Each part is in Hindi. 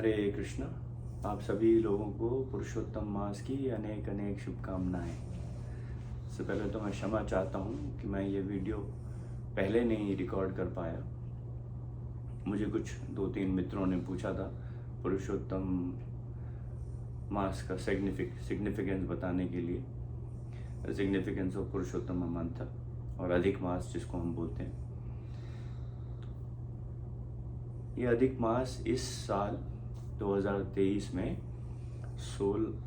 हरे कृष्ण। आप सभी लोगों को पुरुषोत्तम मास की अनेक अनेक शुभकामनाएं। सबसे पहले तो मैं क्षमा चाहता हूँ कि मैं ये वीडियो पहले नहीं रिकॉर्ड कर पाया। मुझे कुछ 2-3 मित्रों ने पूछा था पुरुषोत्तम मास का सिग्निफिकेंस बताने के लिए, सिग्निफिकेंस ऑफ पुरुषोत्तम मंथ और अधिक मास जिसको हम बोलते हैं। ये अधिक मास इस साल 2023 में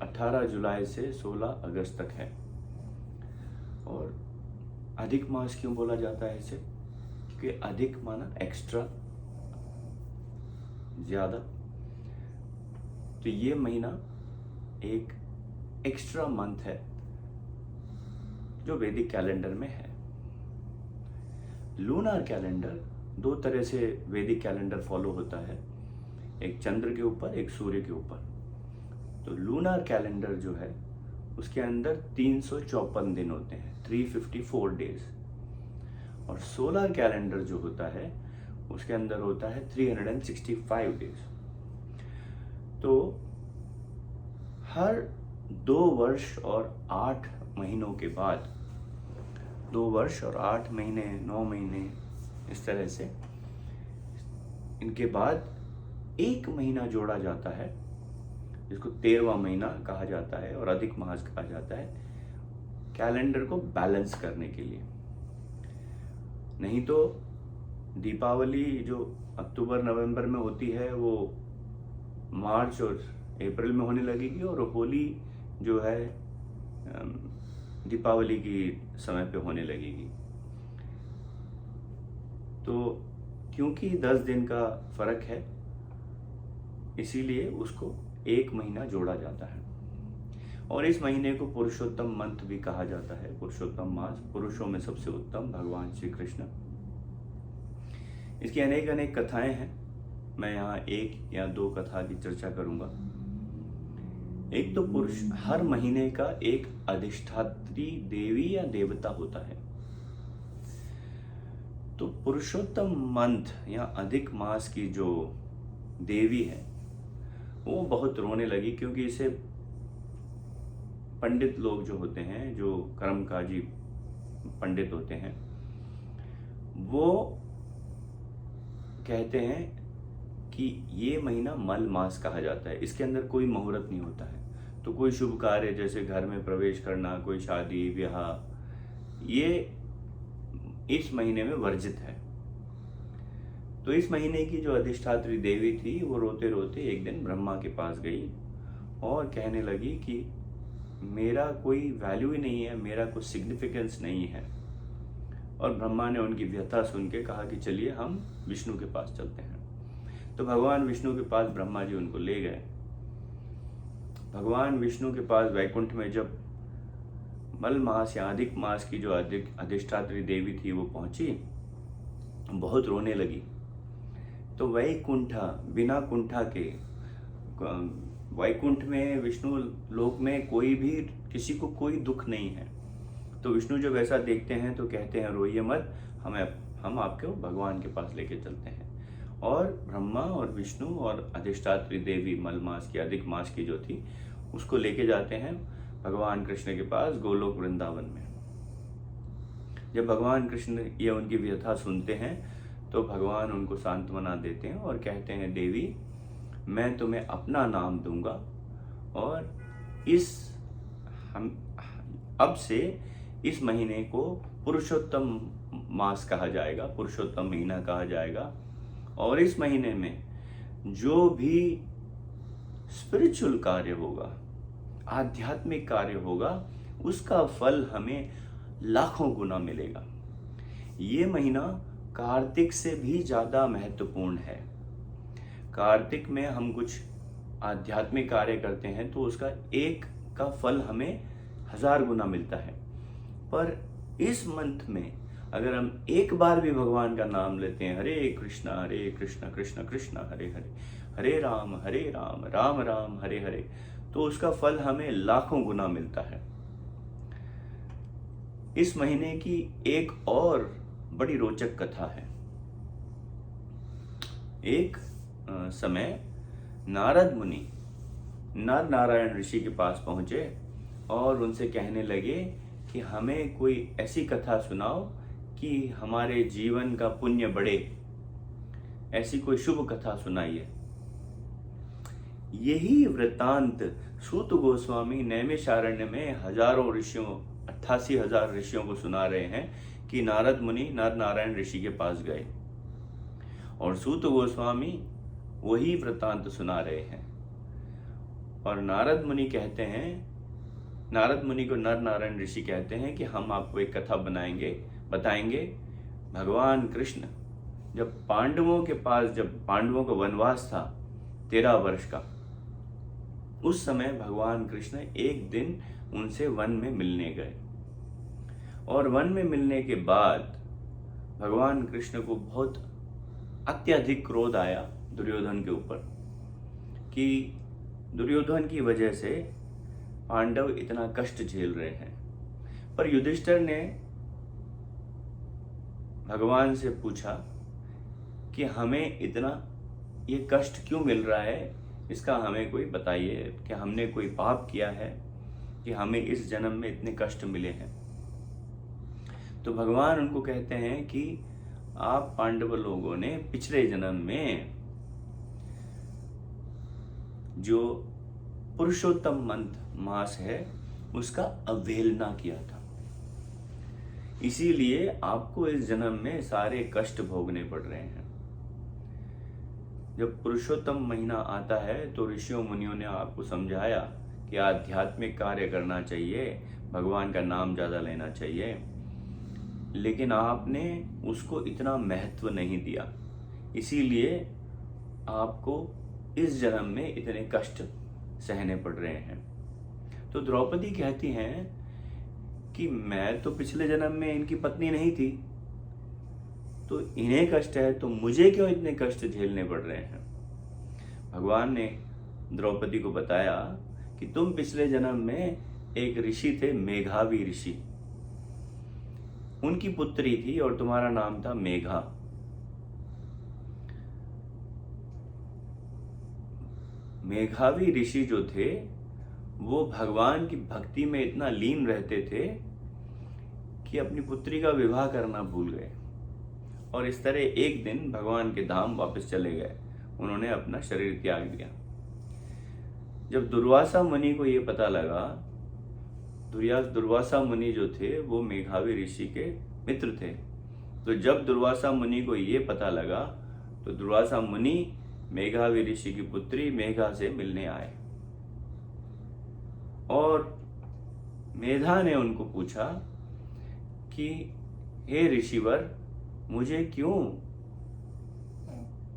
18 जुलाई से 16 अगस्त तक है। और अधिक मास क्यों बोला जाता है इसे? क्योंकि अधिक माना एक्स्ट्रा, ज़्यादा। तो ये महीना एक एक्स्ट्रा मंथ है जो वैदिक कैलेंडर में है। लूनार कैलेंडर 2 तरह से वैदिक कैलेंडर फॉलो होता है, एक चंद्र के ऊपर, एक सूर्य के ऊपर। तो लूनार कैलेंडर जो है उसके अंदर 354 दिन होते हैं, 354 डेज। और सोलर कैलेंडर जो होता है उसके अंदर होता है 365 डेज। तो हर 2 वर्ष और 8 महीनों के बाद, 2 वर्ष और 8 महीने, 9 महीने, इस तरह से इनके बाद एक महीना जोड़ा जाता है जिसको 13वां महीना कहा जाता है और अधिक मास कहा जाता है, कैलेंडर को बैलेंस करने के लिए। नहीं तो दीपावली जो अक्टूबर नवंबर में होती है वो मार्च और अप्रैल में होने लगेगी, और होली जो है दीपावली की समय पे होने लगेगी। तो क्योंकि 10 दिन का फर्क है इसीलिए उसको एक महीना जोड़ा जाता है। और इस महीने को पुरुषोत्तम मंथ भी कहा जाता है। पुरुषोत्तम मास, पुरुषों में सबसे उत्तम भगवान श्री कृष्ण। इसकी अनेक अनेक कथाएं हैं। मैं यहाँ 1 या 2 कथा की चर्चा करूंगा। एक तो पुरुष, हर महीने का एक अधिष्ठात्री देवी या देवता होता है। तो पुरुषोत्तम मंथ या अधिक मास की जो देवी है वो बहुत रोने लगी, क्योंकि इसे पंडित लोग जो होते हैं, जो कर्मकाजी पंडित होते हैं, वो कहते हैं कि ये महीना मल मास कहा जाता है। इसके अंदर कोई मुहूर्त नहीं होता है। तो कोई शुभ कार्य जैसे घर में प्रवेश करना, कोई शादी ब्याह, ये इस महीने में वर्जित है। तो इस महीने की जो अधिष्ठात्री देवी थी वो रोते रोते एक दिन ब्रह्मा के पास गई और कहने लगी कि मेरा कोई वैल्यू ही नहीं है, मेरा कोई सिग्निफिकेंस नहीं है। और ब्रह्मा ने उनकी व्यथा सुन के कहा कि चलिए हम विष्णु के पास चलते हैं। तो भगवान विष्णु के पास ब्रह्मा जी उनको ले गए। भगवान विष्णु के पास वैकुंठ में जब मल मास या अधिक मास की जो अधिष्ठात्री देवी थी वो पहुंची, बहुत रोने लगी। तो वैकुंठा, बिना कुंठा के, वैकुंठ में, विष्णु लोक में कोई भी, किसी को कोई दुख नहीं है। तो विष्णु जब ऐसा देखते हैं तो कहते हैं रोइए मत, हम आपको भगवान के पास लेके चलते हैं। और ब्रह्मा और विष्णु और अधिष्ठात्री देवी मल मास की, अधिक मास की जो थी, उसको लेके जाते हैं भगवान कृष्ण के पास गोलोक वृंदावन में। जब भगवान कृष्ण ये उनकी व्यथा सुनते हैं तो भगवान उनको सांत्वना देते हैं और कहते हैं देवी, मैं तुम्हें अपना नाम दूंगा और अब से इस महीने को पुरुषोत्तम मास कहा जाएगा, पुरुषोत्तम महीना कहा जाएगा। और इस महीने में जो भी स्पिरिचुअल कार्य होगा, आध्यात्मिक कार्य होगा, उसका फल हमें लाखों गुना मिलेगा। ये महीना कार्तिक से भी ज्यादा महत्वपूर्ण है। कार्तिक में हम कुछ आध्यात्मिक कार्य करते हैं तो उसका एक का फल हमें 1000 गुना मिलता है। पर इस मंथ में अगर हम एक बार भी भगवान का नाम लेते हैं, हरे कृष्णा कृष्ण कृष्ण हरे हरे, हरे राम राम राम हरे हरे, तो उसका फल हमें लाखों गुना मिलता है। इस महीने की एक और बड़ी रोचक कथा है। एक समय नारद मुनि नर नारायण ऋषि के पास पहुंचे और उनसे कहने लगे कि हमें कोई ऐसी कथा सुनाओ कि हमारे जीवन का पुण्य बढ़े, ऐसी कोई शुभ कथा सुनाइए। यही वृत्तांत सूत गोस्वामी नैमिषारण्य में हजारों ऋषियों 88,000 ऋषियों को सुना रहे हैं कि नारद मुनि नर नारायण ऋषि के पास गए और सूत गोस्वामी वही वृत्तांत सुना रहे हैं। और नारद मुनि कहते हैं, नारद मुनि को नर नारायण ऋषि कहते हैं कि हम आपको एक कथा बताएंगे। भगवान कृष्ण जब पांडवों का वनवास था 13 वर्ष का, उस समय भगवान कृष्ण एक दिन उनसे वन में मिलने गए और वन में मिलने के बाद भगवान कृष्ण को बहुत अत्यधिक क्रोध आया दुर्योधन के ऊपर कि दुर्योधन की वजह से पांडव इतना कष्ट झेल रहे हैं। पर युधिष्ठिर ने भगवान से पूछा कि हमें इतना ये कष्ट क्यों मिल रहा है, इसका हमें कोई बताइए कि हमने कोई पाप किया है कि हमें इस जन्म में इतने कष्ट मिले हैं। तो भगवान उनको कहते हैं कि आप पांडव लोगों ने पिछले जन्म में जो पुरुषोत्तम मास है उसका अवहेलना किया था, इसीलिए आपको इस जन्म में सारे कष्ट भोगने पड़ रहे हैं। जब पुरुषोत्तम महीना आता है तो ऋषियों मुनियों ने आपको समझाया कि आध्यात्मिक कार्य करना चाहिए, भगवान का नाम ज़्यादा लेना चाहिए, लेकिन आपने उसको इतना महत्व नहीं दिया, इसीलिए आपको इस जन्म में इतने कष्ट सहने पड़ रहे हैं। तो द्रौपदी कहती हैं कि मैं तो पिछले जन्म में इनकी पत्नी नहीं थी, तो इन्हें कष्ट है तो मुझे क्यों इतने कष्ट झेलने पड़ रहे हैं। भगवान ने द्रौपदी को बताया कि तुम पिछले जन्म में एक ऋषि थे, मेघावी ऋषि, उनकी पुत्री थी और तुम्हारा नाम था मेघा। मेघावी ऋषि जो थे वो भगवान की भक्ति में इतना लीन रहते थे कि अपनी पुत्री का विवाह करना भूल गए और इस तरह एक दिन भगवान के धाम वापस चले गए, उन्होंने अपना शरीर त्याग दिया। जब दुर्वासा मुनि को ये पता लगा, दुर्वासा मुनि जो थे वो मेघावी ऋषि के मित्र थे, तो जब दुर्वासा मुनि को ये पता लगा तो दुर्वासा मुनि मेघावी ऋषि की पुत्री मेघा से मिलने आए और मेधा ने उनको पूछा कि हे ऋषिवर, मुझे क्यों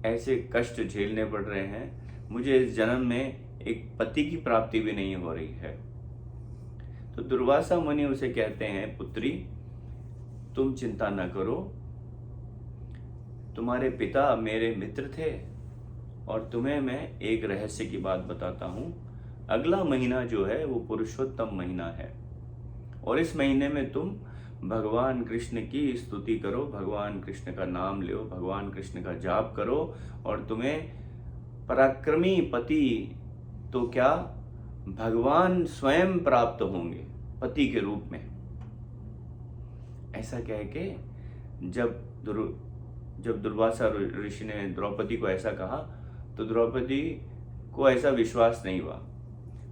ऐसे कष्ट झेलने पड़ रहे हैं, मुझे इस जन्म में एक पति की प्राप्ति भी नहीं हो रही है। तो दुर्वासा मुनि उसे कहते हैं, पुत्री तुम चिंता न करो, तुम्हारे पिता मेरे मित्र थे और तुम्हें मैं एक रहस्य की बात बताता हूँ। अगला महीना जो है वो पुरुषोत्तम महीना है और इस महीने में तुम भगवान कृष्ण की स्तुति करो, भगवान कृष्ण का नाम लो, भगवान कृष्ण का जाप करो और तुम्हें पराक्रमी पति तो क्या भगवान स्वयं प्राप्त होंगे पति के रूप में। ऐसा कह के जब दुर्वासा ऋषि ने द्रौपदी को ऐसा कहा तो द्रौपदी को ऐसा विश्वास नहीं हुआ।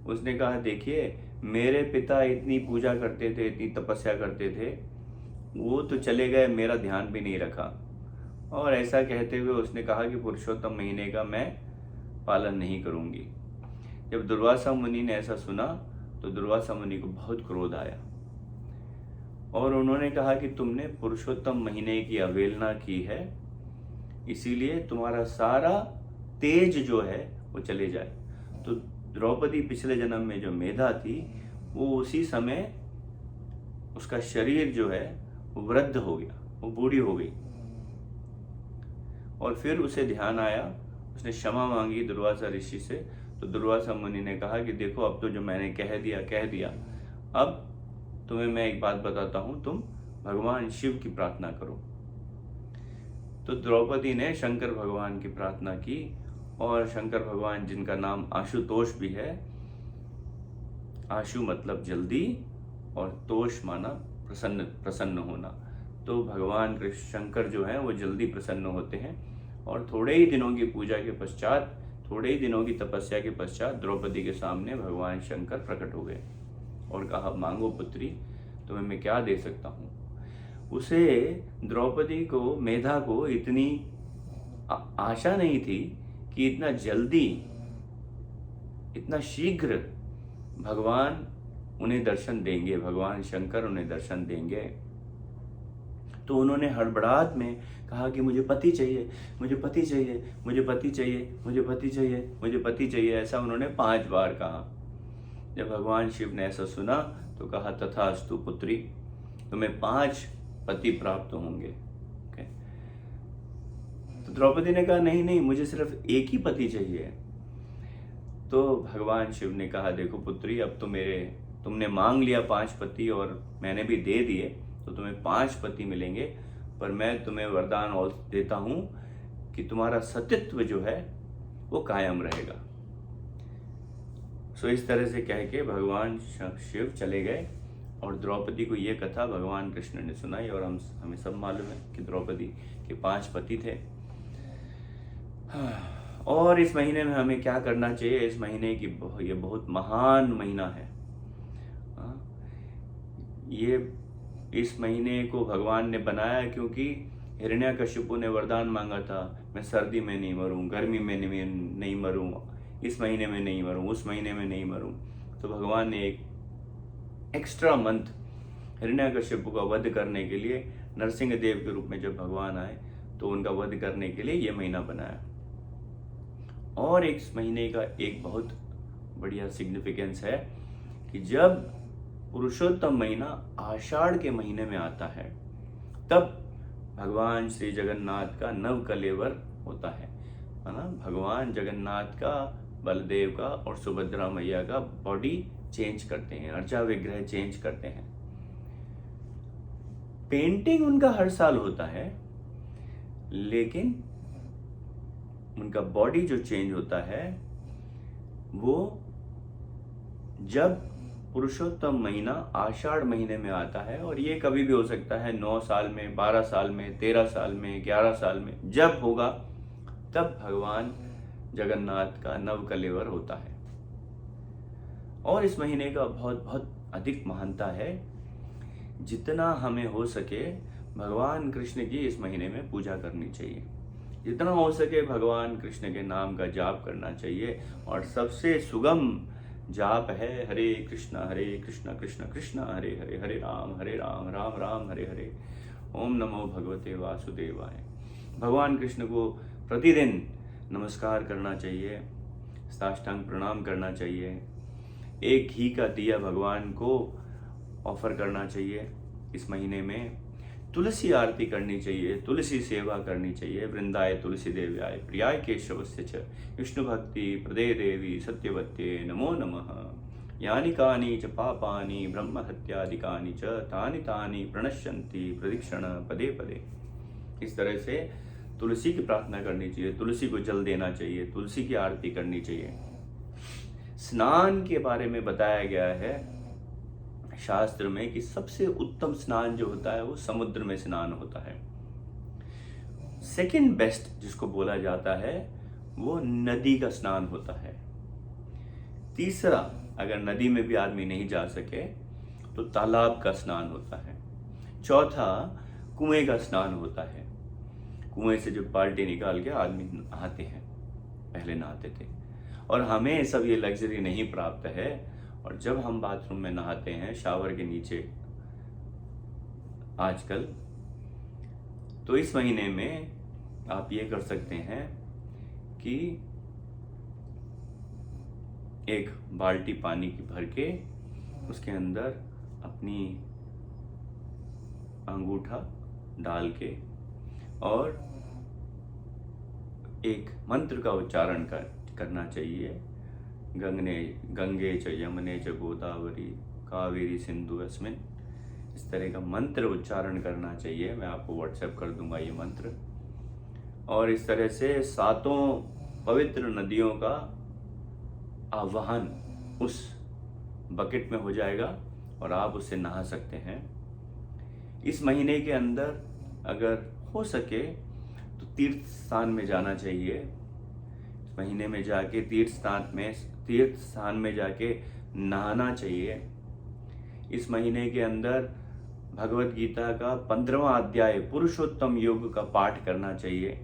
उसने कहा, देखिए मेरे पिता इतनी पूजा करते थे, इतनी तपस्या करते थे, वो तो चले गए, मेरा ध्यान भी नहीं रखा। और ऐसा कहते हुए उसने कहा कि पुरुषोत्तम महीने का मैं पालन नहीं करूंगी। जब दुर्वासा मुनि ने ऐसा सुना तो दुर्वासा मुनि को बहुत क्रोध आया और उन्होंने कहा कि तुमने पुरुषोत्तम महीने की अवहेलना की है, इसीलिए तुम्हारा सारा तेज जो है वो चले जाए। तो द्रौपदी पिछले जन्म में जो मेधा थी वो उसी समय उसका शरीर जो है वो वृद्ध हो गया, वो बूढ़ी हो गई और फिर उसे ध्यान आया, उसने क्षमा मांगी दुर्वासा ऋषि से। तो दुर्वासा मुनि ने कहा कि देखो अब तो जो मैंने कह दिया, अब तुम्हें मैं एक बात बताता हूँ, तुम भगवान शिव की प्रार्थना करो। तो द्रौपदी ने शंकर भगवान की प्रार्थना की और शंकर भगवान जिनका नाम आशुतोष भी है, आशु मतलब जल्दी और तोष माना प्रसन्न होना, तो भगवान कृष्ण शंकर जो है वो जल्दी प्रसन्न होते हैं। और थोड़े ही दिनों की पूजा के पश्चात, थोड़े ही दिनों की तपस्या के पश्चात द्रौपदी के सामने भगवान शंकर प्रकट हो गए और कहा, मांगो पुत्री, तुम्हें मैं क्या दे सकता हूँ। उसे द्रौपदी को, मेधा को इतनी आशा नहीं थी कि इतना जल्दी, इतना शीघ्र भगवान उन्हें दर्शन देंगे, भगवान शंकर उन्हें दर्शन देंगे। तो उन्होंने हड़बड़ाहट में कहा कि मुझे पति चाहिए, मुझे पति चाहिए, मुझे पति चाहिए, मुझे पति चाहिए, मुझे पति चाहिए, ऐसा उन्होंने 5 बार कहा। जब भगवान शिव ने ऐसा सुना तो कहा, तथास्तु पुत्री, तुम्हें 5 पति प्राप्त होंगे। तो द्रौपदी ने कहा, नहीं नहीं, मुझे सिर्फ एक ही पति चाहिए। तो भगवान शिव ने कहा, देखो पुत्री, अब तो तुमने मांग लिया 5 पति और मैंने भी दे दिए, तो तुम्हें 5 पति मिलेंगे, पर मैं तुम्हें वरदान और देता हूं कि तुम्हारा सतीत्व जो है वो कायम रहेगा। सो इस तरह से कह के भगवान शिव चले गए और द्रौपदी को ये कथा भगवान कृष्ण ने सुनाई। और हमें सब मालूम है कि द्रौपदी के 5 पति थे। और इस महीने में हमें क्या करना चाहिए? इस महीने की ये बहुत महान महीना है। ये इस महीने को भगवान ने बनाया क्योंकि हिरण्यकशिपु ने वरदान मांगा था, मैं सर्दी में नहीं मरूं, गर्मी में नहीं मरूं, इस महीने में नहीं मरूं, उस महीने में नहीं मरूं। तो भगवान ने एक एक्स्ट्रा मंथ हिरण्यकशिपु का वध करने के लिए, नरसिंह देव के रूप में जब भगवान आए तो उनका वध करने के लिए ये महीना बनाया। और इस महीने का एक बहुत बढ़िया सिग्निफिकेंस है कि जब पुरुषोत्तम महीना आषाढ़ के महीने में आता है, तब भगवान श्री जगन्नाथ का नव कलेवर होता है ना। भगवान जगन्नाथ का, बलदेव का और सुभद्रा मैया का बॉडी चेंज करते हैं, अर्चा विग्रह चेंज करते हैं। पेंटिंग उनका हर साल होता है, लेकिन उनका बॉडी जो चेंज होता है वो जब पुरुषोत्तम महीना आषाढ़ महीने में आता है। और ये कभी भी हो सकता है, 9 साल में, 12 साल में, 13 साल में, 11 साल में, जब होगा तब भगवान जगन्नाथ का नव कलेवर होता है। और इस महीने का बहुत बहुत अधिक महानता है। जितना हमें हो सके भगवान कृष्ण की इस महीने में पूजा करनी चाहिए, जितना हो सके भगवान कृष्ण के नाम का जाप करना चाहिए। और सबसे सुगम जाप है हरे कृष्ण कृष्ण कृष्ण हरे हरे, हरे राम राम राम हरे हरे, ओम नमो भगवते वासुदेवाय। भगवान कृष्ण को प्रतिदिन नमस्कार करना चाहिए, साष्टांग प्रणाम करना चाहिए, एक घी का दिया भगवान को ऑफर करना चाहिए। इस महीने में तुलसी आरती करनी चाहिए, तुलसी सेवा करनी चाहिए। वृंदाय तुलसी देव्याय प्रियाय केशवस्य च विष्णु भक्ति प्रदे देवी सत्यवत्ये नमो नमः। यानि कानि च पापानि ब्रह्म हत्यादिकानि च तानि तानि प्रणश्यन्ति प्रदक्षिण पदे पदे। इस तरह से तुलसी की प्रार्थना करनी चाहिए, तुलसी को जल देना चाहिए, तुलसी की आरती करनी चाहिए। स्नान के बारे में बताया गया है शास्त्र में कि सबसे उत्तम स्नान जो होता है वो समुद्र में स्नान होता है। सेकंड बेस्ट जिसको बोला जाता है वो नदी का स्नान होता है। तीसरा, अगर नदी में भी आदमी नहीं जा सके तो तालाब का स्नान होता है। चौथा, कुएं का स्नान होता है। कुएं से जो बाल्टी निकाल के आदमी नहाते हैं, पहले नहाते थे। और हमें सब ये लग्जरी नहीं प्राप्त है। और जब हम बाथरूम में नहाते हैं शावर के नीचे आजकल, तो इस महीने में आप ये कर सकते हैं कि एक बाल्टी पानी की भर के उसके अंदर अपनी अंगूठा डाल के और एक मंत्र का उच्चारण करना चाहिए। गंगे च यमुने च गोदावरी कावेरी सिंधु अस्मिन, इस तरह का मंत्र उच्चारण करना चाहिए। मैं आपको व्हाट्सएप कर दूंगा ये मंत्र। और इस तरह से 7 पवित्र नदियों का आवाहन उस बकेट में हो जाएगा और आप उससे नहा सकते हैं। इस महीने के अंदर अगर हो सके तो तीर्थ स्थान में जाना चाहिए। इस महीने में जाके तीर्थ स्थान में जाके नहाना चाहिए। इस महीने के अंदर भगवत गीता का 15वां अध्याय पुरुषोत्तम योग का पाठ करना चाहिए।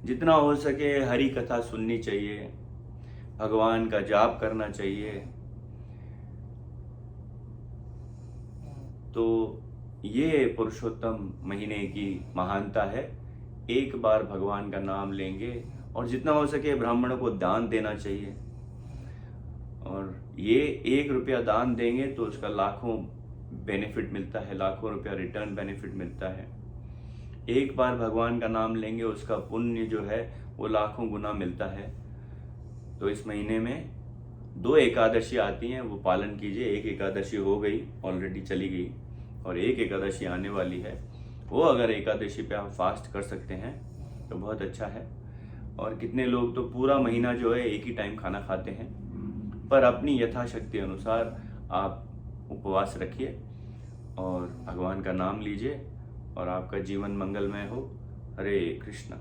जितना हो सके हरि कथा सुननी चाहिए, भगवान का जाप करना चाहिए। तो ये पुरुषोत्तम महीने की महानता है। एक बार भगवान का नाम लेंगे और जितना हो सके ब्राह्मणों को दान देना चाहिए। और ये 1 रुपया दान देंगे तो उसका लाखों बेनिफिट मिलता है, लाखों रुपया रिटर्न बेनिफिट मिलता है। एक बार भगवान का नाम लेंगे उसका पुण्य जो है वो लाखों गुना मिलता है। तो इस महीने में 2 एकादशी आती हैं, वो पालन कीजिए। एक एकादशी हो गई, ऑलरेडी चली गई, और एक एकादशी आने वाली है। वो अगर एकादशी पे आप फास्ट कर सकते हैं तो बहुत अच्छा है। और कितने लोग तो पूरा महीना जो है एक ही टाइम खाना खाते हैं, पर अपनी यथाशक्ति अनुसार आप उपवास रखिए और भगवान का नाम लीजिए और आपका जीवन मंगलमय हो। हरे कृष्णा।